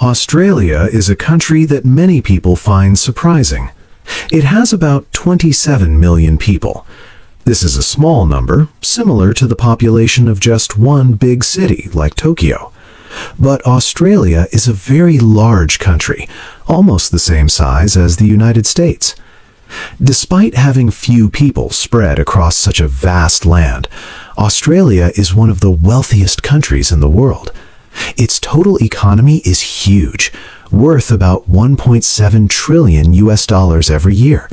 Australia is a country that many people find surprising. It has about 27 million people. This is a small number, similar to the population of just one big city like Tokyo. But Australia is a very large country, almost the same size as the United States. Despite having few people spread across such a vast land, Australia is one of the wealthiest countries in the world. Its total economy is huge, worth about 1.7 trillion US dollars every year.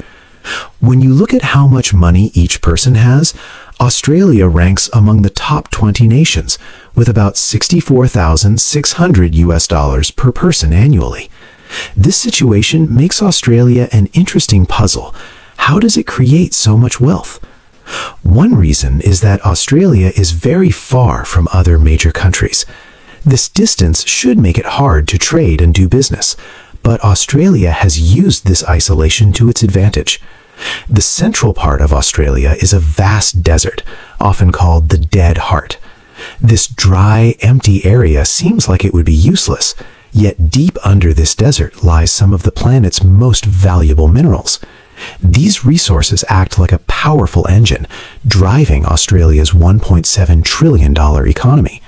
When you look at how much money each person has, Australia ranks among the top 20 nations, with about 64,600 US dollars per person annually. This situation makes Australia an interesting puzzle. How does it create so much wealth? One reason is that Australia is very far from other major countries. This distance should make it hard to trade and do business, but Australia has used this isolation to its advantage. The central part of Australia is a vast desert, often called the Dead Heart. This dry, empty area seems like it would be useless, yet deep under this desert lies some of the planet's most valuable minerals. These resources act like a powerful engine, driving Australia's $1.7 trillion economy.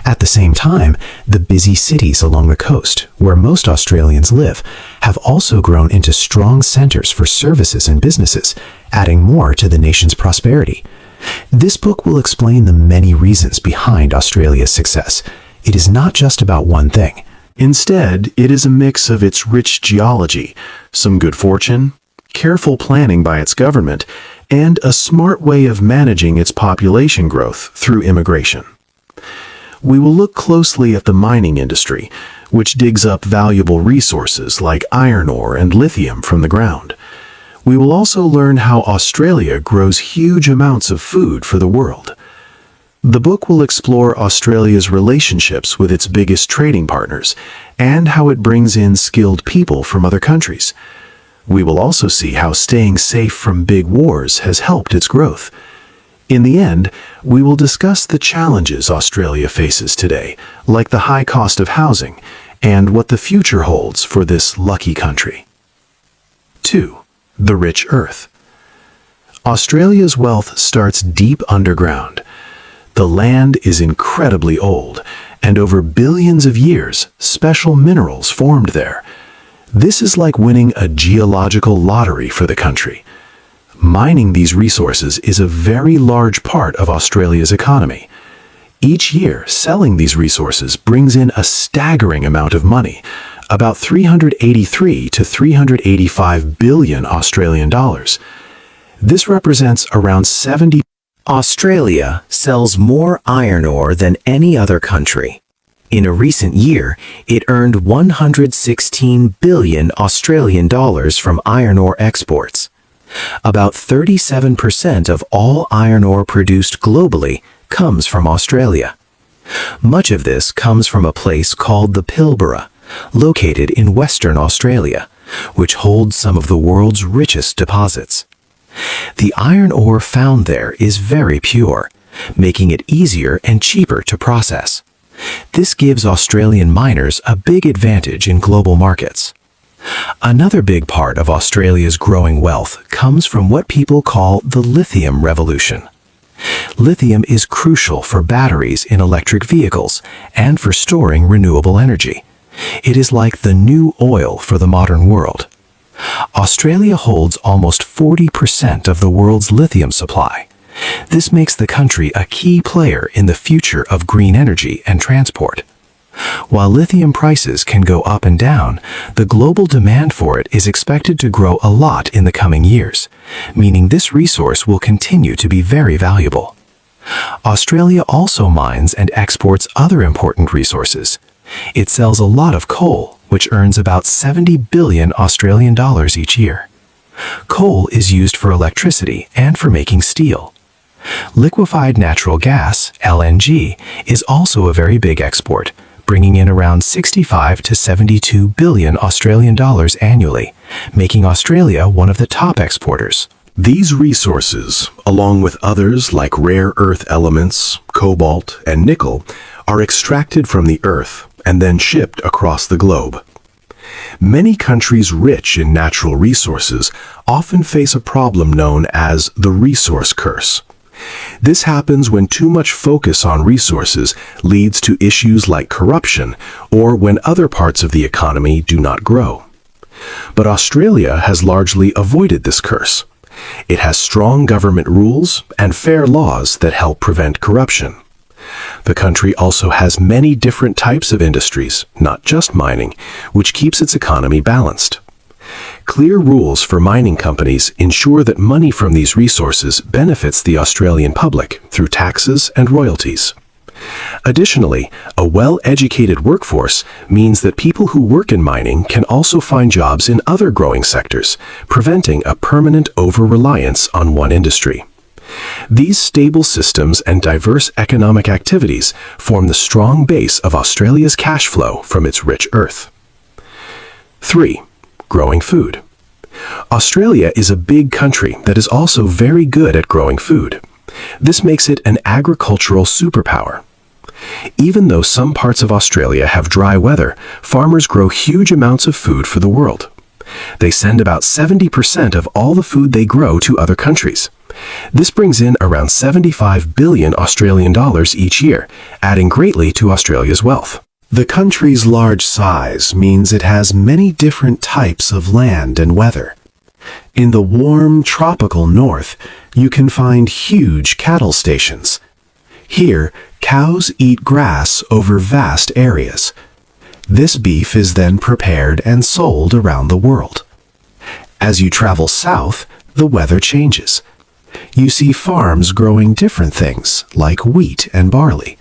At the same time, the busy cities along the coast, where most Australians live, have also grown into strong centers for services and businesses, adding more to the nation's prosperity. This book will explain the many reasons behind Australia's success. It is not just about one thing. Instead, it is a mix of its rich geology, some good fortune, careful planning by its government, and a smart way of managing its population growth through immigration. We will look closely at the mining industry, which digs up valuable resources like iron ore and lithium from the ground. We will also learn how Australia grows huge amounts of food for the world. The book will explore Australia's relationships with its biggest trading partners and how it brings in skilled people from other countries. We will also see how staying safe from big wars has helped its growth. In the end, we will discuss the challenges Australia faces today, like the high cost of housing, and what the future holds for this lucky country. 2. The rich earth. Australia's wealth starts deep underground. The land is incredibly old, and over billions of years, special minerals formed there. This is like winning a geological lottery for the country. Mining these resources is a very large part of Australia's economy. Each year, selling these resources brings in a staggering amount of money, about 383 to 385 billion Australian dollars. This represents around 70%. Australia sells more iron ore than any other country. In a recent year, it earned 116 billion Australian dollars from iron ore exports. About 37% of all iron ore produced globally comes from Australia. Much of this comes from a place called the Pilbara, located in Western Australia, which holds some of the world's richest deposits. The iron ore found there is very pure, making it easier and cheaper to process. This gives Australian miners a big advantage in global markets. Another big part of Australia's growing wealth comes from what people call the lithium revolution. Lithium is crucial for batteries in electric vehicles and for storing renewable energy. It is like the new oil for the modern world. Australia holds almost 40% of the world's lithium supply. This makes the country a key player in the future of green energy and transport. While lithium prices can go up and down, the global demand for it is expected to grow a lot in the coming years, meaning this resource will continue to be very valuable. Australia also mines and exports other important resources. It sells a lot of coal, which earns about 70 billion Australian dollars each year. Coal is used for electricity and for making steel. Liquefied natural gas, LNG, is also a very big export, bringing in around 65 to 72 billion Australian dollars annually, making Australia one of the top exporters. These resources, along with others like rare earth elements, cobalt, and nickel, are extracted from the earth and then shipped across the globe. Many countries rich in natural resources often face a problem known as the resource curse. This happens when too much focus on resources leads to issues like corruption or when other parts of the economy do not grow. But Australia has largely avoided this curse. It has strong government rules and fair laws that help prevent corruption. The country also has many different types of industries, not just mining, which keeps its economy balanced. Clear rules for mining companies ensure that money from these resources benefits the Australian public through taxes and royalties. Additionally, a well-educated workforce means that people who work in mining can also find jobs in other growing sectors, preventing a permanent over-reliance on one industry. These stable systems and diverse economic activities form the strong base of Australia's cash flow from its rich earth. 3. Growing food. Australia is a big country that is also very good at growing food. This makes it an agricultural superpower. Even though some parts of Australia have dry weather, farmers grow huge amounts of food for the world. They send about 70% of all the food they grow to other countries. This brings in around 75 billion Australian dollars each year, adding greatly to Australia's wealth. The country's large size means it has many different types of land and weather. In the warm, tropical north, you can find huge cattle stations. Here, cows eat grass over vast areas. This beef is then prepared and sold around the world. As you travel south, the weather changes. You see farms growing different things, like wheat and barley.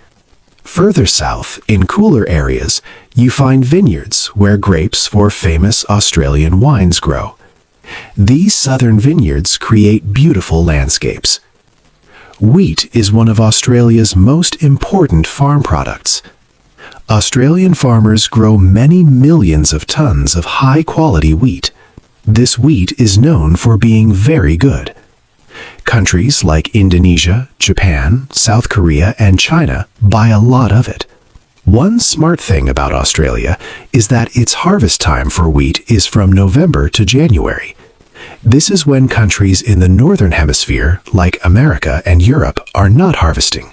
Further south, in cooler areas, you find vineyards where grapes for famous Australian wines grow. These southern vineyards create beautiful landscapes. Wheat is one of Australia's most important farm products. Australian farmers grow many millions of tons of high-quality wheat. This wheat is known for being very good. Countries like Indonesia, Japan, South Korea, and China buy a lot of it. One smart thing about Australia is that its harvest time for wheat is from November to January. This is when countries in the Northern Hemisphere, like America and Europe, are not harvesting.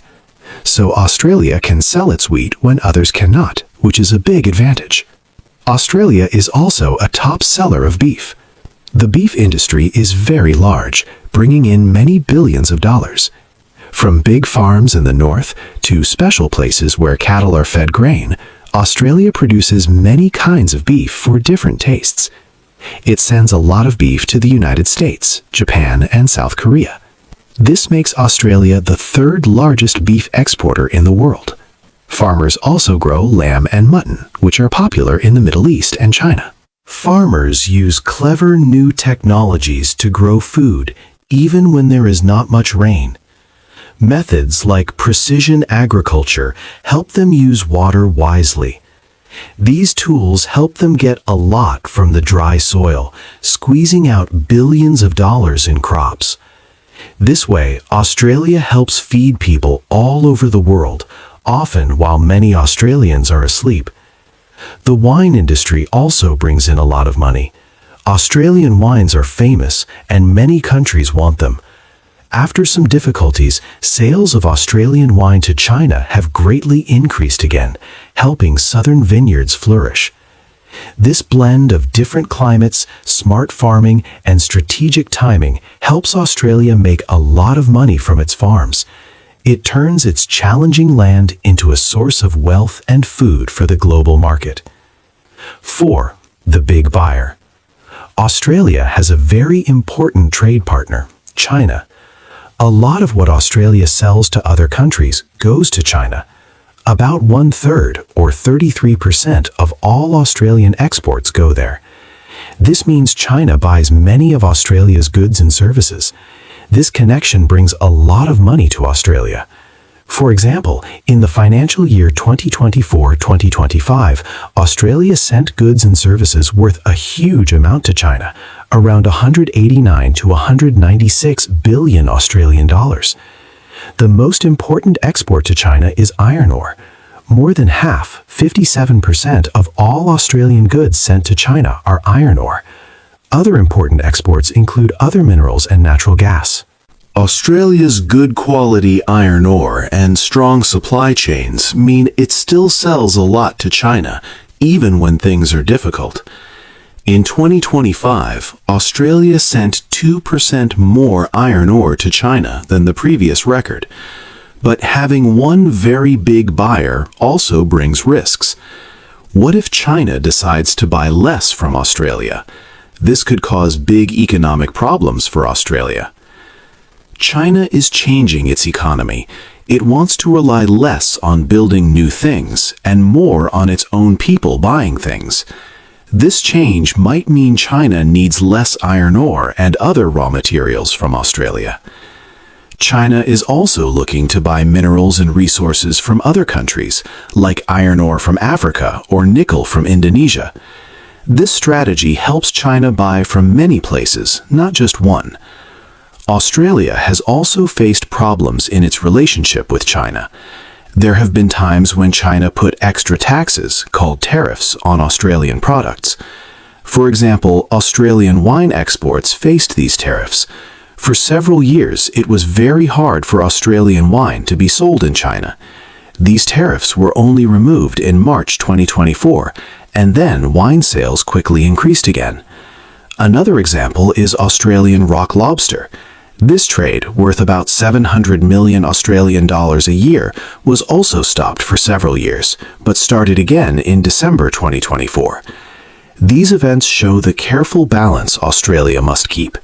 So Australia can sell its wheat when others cannot, which is a big advantage. Australia is also a top seller of beef. The beef industry is very large, bringing in many billions of dollars. From big farms in the north to special places where cattle are fed grain, Australia produces many kinds of beef for different tastes. It sends a lot of beef to the United States, Japan, and South Korea. This makes Australia the third largest beef exporter in the world. Farmers also grow lamb and mutton, which are popular in the Middle East and China. Farmers use clever new technologies to grow food, even when there is not much rain. Methods like precision agriculture help them use water wisely. These tools help them get a lot from the dry soil, squeezing out billions of dollars in crops. This way, Australia helps feed people all over the world, often while many Australians are asleep. The wine industry also brings in a lot of money. Australian wines are famous, and many countries want them. After some difficulties, sales of Australian wine to China have greatly increased again, helping southern vineyards flourish. This blend of different climates, smart farming, and strategic timing helps Australia make a lot of money from its farms. It turns its challenging land into a source of wealth and food for the global market. 4. The big buyer. Australia has a very important trade partner, China. A lot of what Australia sells to other countries goes to China. About 1/3, or 33%, of all Australian exports go there. This means China buys many of Australia's goods and services. This connection brings a lot of money to Australia. For example, in the financial year 2024-2025, Australia sent goods and services worth a huge amount to China, around 189 to 196 billion Australian dollars. The most important export to China is iron ore. more than half, 57% of all Australian goods sent to China are iron ore. Other important exports include other minerals and natural gas. Australia's good quality iron ore and strong supply chains mean it still sells a lot to China, even when things are difficult. In 2025, Australia sent 2% more iron ore to China than the previous record. But having one very big buyer also brings risks. What if China decides to buy less from Australia? This could cause big economic problems for Australia. China is changing its economy. It wants to rely less on building new things and more on its own people buying things. This change might mean China needs less iron ore and other raw materials from Australia. China is also looking to buy minerals and resources from other countries, like iron ore from Africa or nickel from Indonesia. This strategy helps China buy from many places, not just one. Australia has also faced problems in its relationship with China. There have been times when China put extra taxes, called tariffs, on Australian products. For example, Australian wine exports faced these tariffs. For several years, it was very hard for Australian wine to be sold in China. These tariffs were only removed in March 2024, and then wine sales quickly increased again. Another example is Australian rock lobster. This trade, worth about 700 million Australian dollars a year, was also stopped for several years, but started again in December 2024. These events show the careful balance Australia must keep.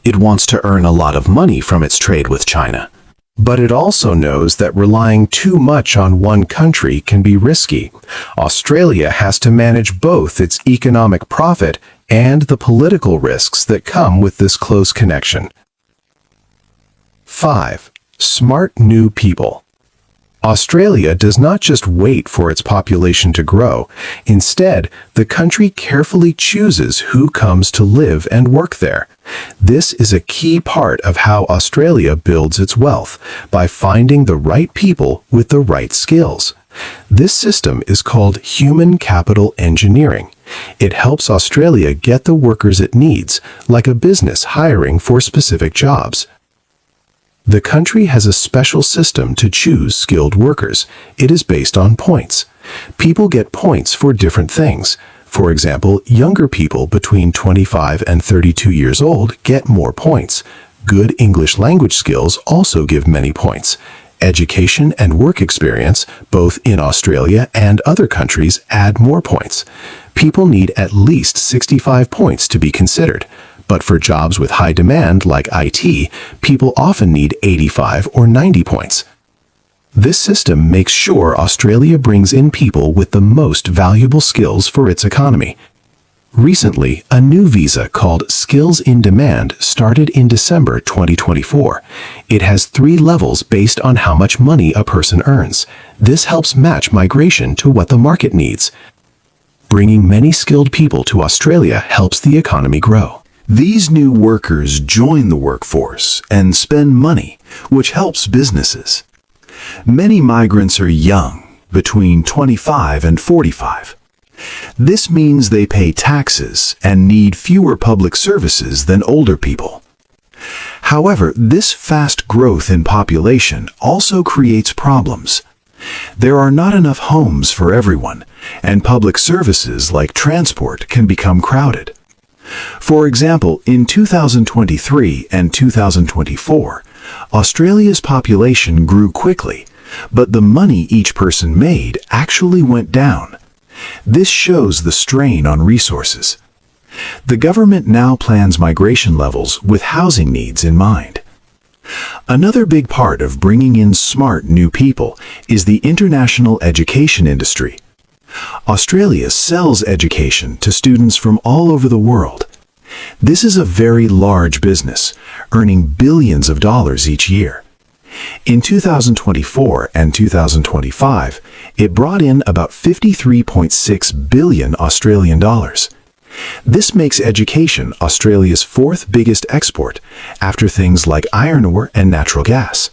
It wants to earn a lot of money from its trade with China. But it also knows that relying too much on one country can be risky. Australia has to manage both its economic profit and the political risks that come with this close connection. 5. Smart new people. Australia does not just wait for its population to grow. Instead, the country carefully chooses who comes to live and work there. This is a key part of how Australia builds its wealth, by finding the right people with the right skills. This system is called human capital engineering. It helps Australia get the workers it needs, like a business hiring for specific jobs. The country has a special system to choose skilled workers. It is based on points. People get points for different things. For example, younger people between 25 and 32 years old get more points. Good English language skills also give many points. Education and work experience, both in Australia and other countries, add more points. People need at least 65 points to be considered. But for jobs with high demand, like IT, people often need 85 or 90 points. This system makes sure Australia brings in people with the most valuable skills for its economy. Recently, a new visa called Skills in Demand started in December 2024. It has 3 levels based on how much money a person earns. This helps match migration to what the market needs. Bringing many skilled people to Australia helps the economy grow. These new workers join the workforce and spend money, which helps businesses. Many migrants are young, between 25 and 45. This means they pay taxes and need fewer public services than older people. However, this fast growth in population also creates problems. There are not enough homes for everyone, and public services like transport can become crowded. For example, in 2023 and 2024, Australia's population grew quickly, but the money each person made actually went down. This shows the strain on resources. The government now plans migration levels with housing needs in mind. Another big part of bringing in smart new people is the international education industry. Australia sells education to students from all over the world. This is a very large business, earning billions of dollars each year. In 2024 and 2025, it brought in about 53.6 billion Australian dollars. This makes education Australia's 4th biggest export, after things like iron ore and natural gas.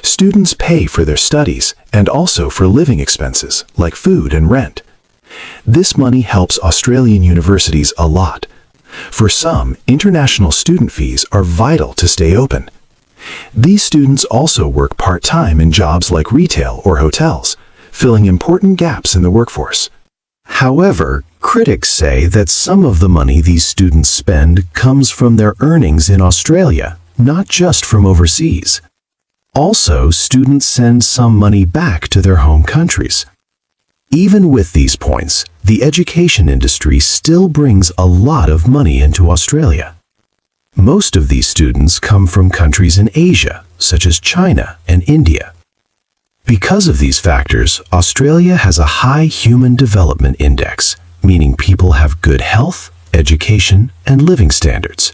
Students pay for their studies and also for living expenses like food and rent. This money helps Australian universities a lot. For some, international student fees are vital to stay open. These students also work part-time in jobs like retail or hotels, filling important gaps in the workforce. However, critics say that some of the money these students spend comes from their earnings in Australia, not just from overseas. Also, students send some money back to their home countries. Even with these points, the education industry still brings a lot of money into Australia. Most of these students come from countries in Asia, such as China and India. Because of these factors, Australia has a high Human Development Index, meaning people have good health, education, and living standards.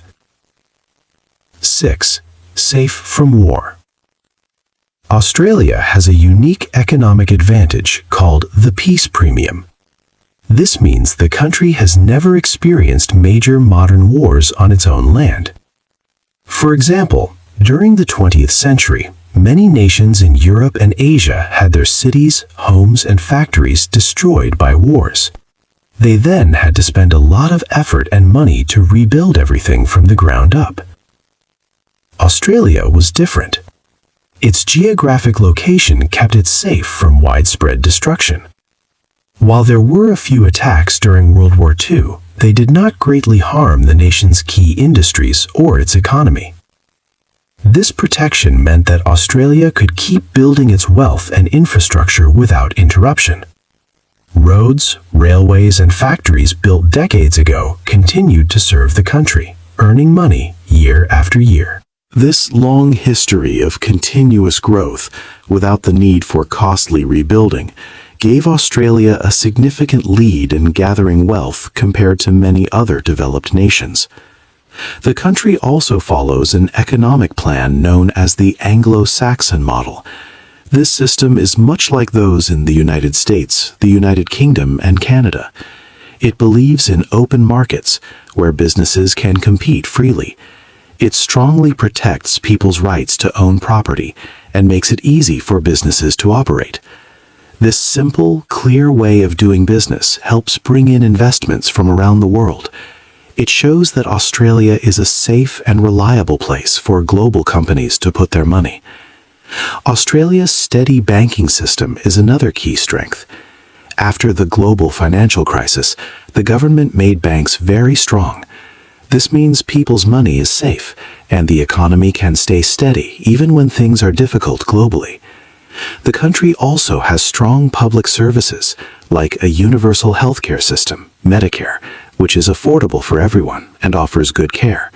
6. Safe from war. Australia has a unique economic advantage called the peace premium. This means the country has never experienced major modern wars on its own land. For example, during the 20th century, many nations in Europe and Asia had their cities, homes, and factories destroyed by wars. They then had to spend a lot of effort and money to rebuild everything from the ground up. Australia was different. Its geographic location kept it safe from widespread destruction. While there were a few attacks during World War II, they did not greatly harm the nation's key industries or its economy. This protection meant that Australia could keep building its wealth and infrastructure without interruption. Roads, railways, and factories built decades ago continued to serve the country, earning money year after year. This long history of continuous growth, without the need for costly rebuilding, gave Australia a significant lead in gathering wealth compared to many other developed nations. The country also follows an economic plan known as the Anglo-Saxon model. This system is much like those in the United States, the United Kingdom, and Canada. It believes in open markets, where businesses can compete freely. It strongly protects people's rights to own property and makes it easy for businesses to operate. This simple, clear way of doing business helps bring in investments from around the world. It shows that Australia is a safe and reliable place for global companies to put their money. Australia's steady banking system is another key strength. After the global financial crisis, the government made banks very strong. This means people's money is safe, and the economy can stay steady even when things are difficult globally. The country also has strong public services, like a universal healthcare system, Medicare, which is affordable for everyone and offers good care.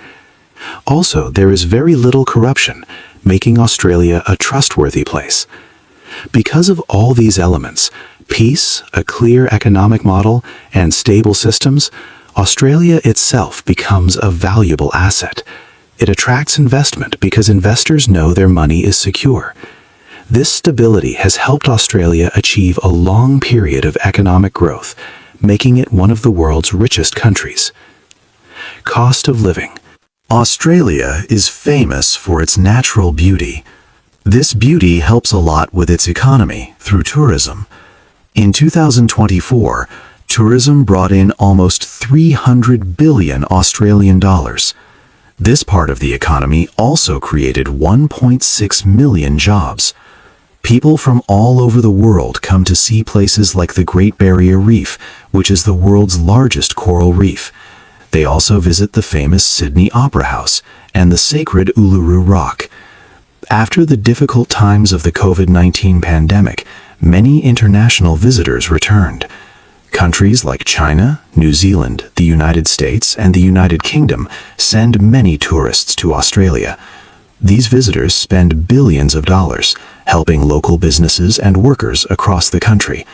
Also, there is very little corruption, making Australia a trustworthy place. Because of all these elements, peace, a clear economic model, and stable systems, Australia itself becomes a valuable asset. It attracts investment because investors know their money is secure. This stability has helped Australia achieve a long period of economic growth, making it one of the world's richest countries. Cost of living. Australia is famous for its natural beauty. This beauty helps a lot with its economy through tourism. In 2024, tourism brought in almost 300 billion Australian dollars. This part of the economy also created 1.6 million jobs. People from all over the world come to see places like the Great Barrier Reef, which is the world's largest coral reef. They also visit the famous Sydney Opera House and the sacred Uluru Rock. After the difficult times of the COVID-19 pandemic, many international visitors returned. Countries like China, New Zealand, the United States, and the United Kingdom send many tourists to Australia. These visitors spend billions of dollars, helping local businesses and workers across the country.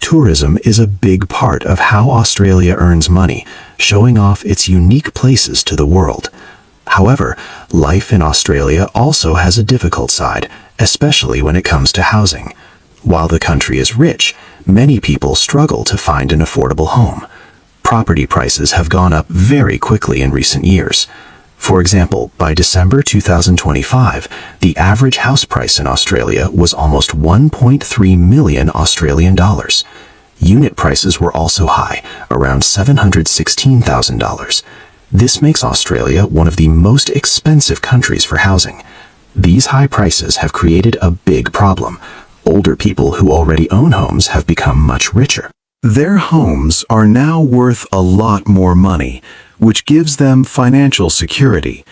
Tourism is a big part of how Australia earns money, showing off its unique places to the world. However, life in Australia also has a difficult side, especially when it comes to housing. While the country is rich, many people struggle to find an affordable home. Property prices have gone up very quickly in recent years. For example, by December 2025, the average house price in Australia was almost 1.3 million Australian dollars. Unit prices were also high, around $716,000. This makes Australia one of the most expensive countries for housing. These high prices have created a big problem. Older people who already own homes have become much richer. Their homes are now worth a lot more money, which gives them financial security.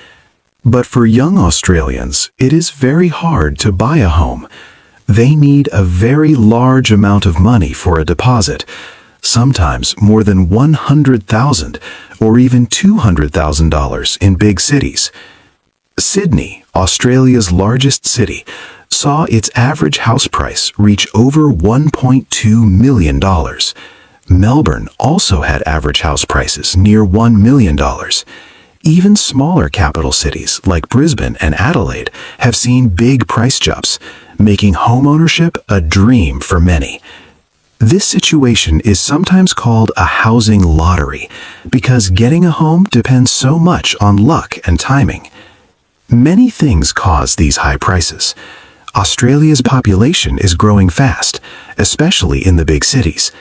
But for young Australians, it is very hard to buy a home. They need a very large amount of money for a deposit, sometimes more than $100,000 or even $200,000 in big cities. Sydney, Australia's largest city, saw its average house price reach over $1.2 million. Melbourne also had average house prices near $1 million. Even smaller capital cities like Brisbane and Adelaide have seen big price jumps, making homeownership a dream for many. This situation is sometimes called a housing lottery because getting a home depends so much on luck and timing. Many things cause these high prices. Australia's population is growing fast, especially in the big cities.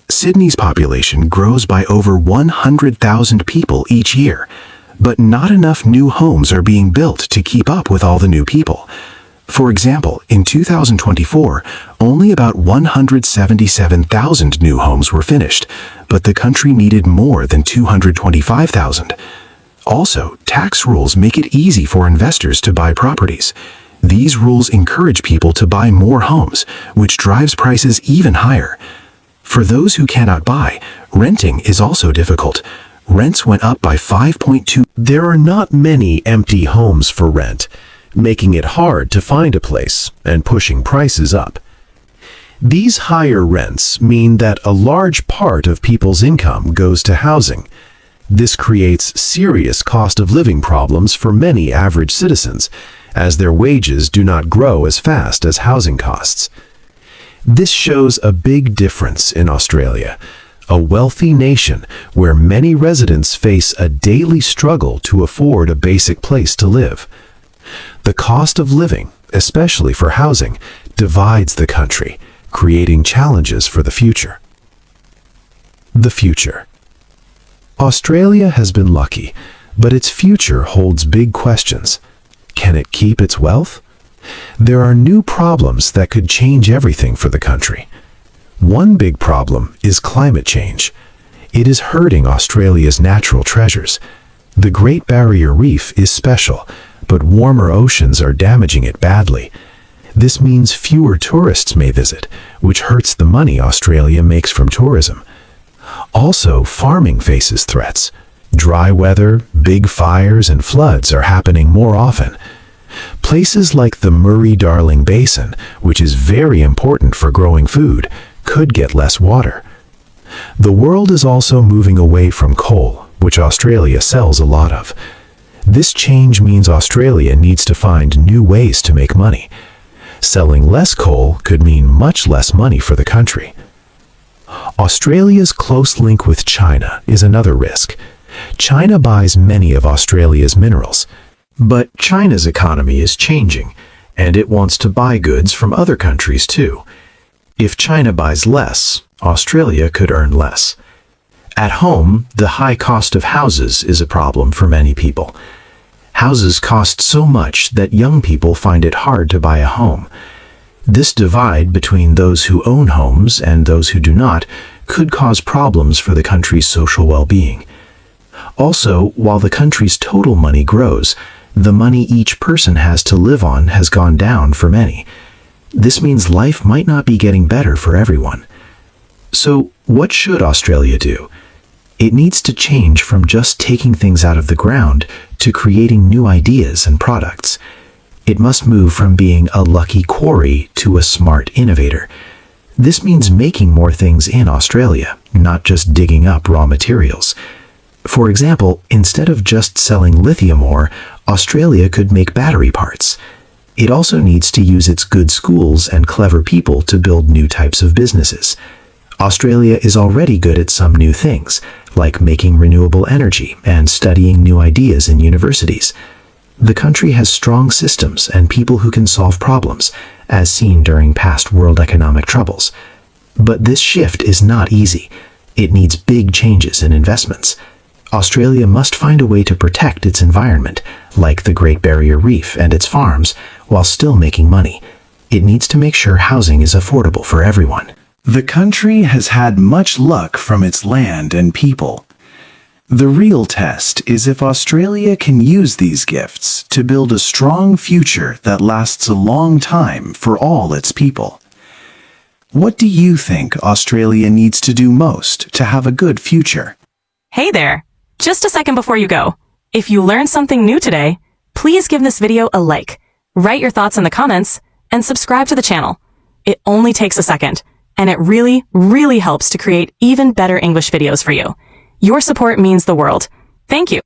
Sydney's population grows by over 100,000 people each year, but not enough new homes are being built to keep up with all the new people. For example, in 2024, only about 177,000 new homes were finished, but the country needed more than 225,000. Also, tax rules make it easy for investors to buy properties. These rules encourage people to buy more homes, which drives prices even higher. For those who cannot buy, renting is also difficult. Rents went up by 5.2%. There are not many empty homes for rent, making it hard to find a place and pushing prices up. These higher rents mean that a large part of people's income goes to housing. This creates serious cost of living problems for many average citizens, as their wages do not grow as fast as housing costs. This shows a big difference in Australia, a wealthy nation where many residents face a daily struggle to afford a basic place to live. The cost of living, especially for housing, divides the country, creating challenges for the future. The future. Australia has been lucky, but its future holds big questions. Can it keep its wealth? There are new problems that could change everything for the country. One big problem is climate change. It is hurting Australia's natural treasures. The Great Barrier Reef is special, but warmer oceans are damaging it badly. This means fewer tourists may visit, which hurts the money Australia makes from tourism. Also, farming faces threats. Dry weather, big fires, and floods are happening more often. Places like the Murray-Darling Basin, which is very important for growing food, could get less water. The world is also moving away from coal, which Australia sells a lot of. This change means Australia needs to find new ways to make money. Selling less coal could mean much less money for the country. Australia's close link with China is another risk. China buys many of Australia's minerals. But China's economy is changing, and it wants to buy goods from other countries too. If China buys less, Australia could earn less. At home, the high cost of houses is a problem for many people. Houses cost so much that young people find it hard to buy a home. This divide between those who own homes and those who do not could cause problems for the country's social well-being. Also, while the country's total money grows, the money each person has to live on has gone down for many. This means life might not be getting better for everyone. So, what should Australia do? It needs to change from just taking things out of the ground to creating new ideas and products. It must move from being a lucky quarry to a smart innovator. This means making more things in Australia, not just digging up raw materials. For example, instead of just selling lithium ore, Australia could make battery parts. It also needs to use its good schools and clever people to build new types of businesses. Australia is already good at some new things, like making renewable energy and studying new ideas in universities. The country has strong systems and people who can solve problems, as seen during past world economic troubles. But this shift is not easy. It needs big changes in investments. Australia must find a way to protect its environment, like the Great Barrier Reef and its farms, while still making money. It needs to make sure housing is affordable for everyone. The country has had much luck from its land and people. The real test is if Australia can use these gifts to build a strong future that lasts a long time for all its people. What do you think Australia needs to do most to have a good future? Hey there! Just a second before you go. If you learned something new today, please give this video a like, write your thoughts in the comments, and subscribe to the channel. It only takes a second, and it really, really helps to create even better English videos for you. Your support means the world. Thank you.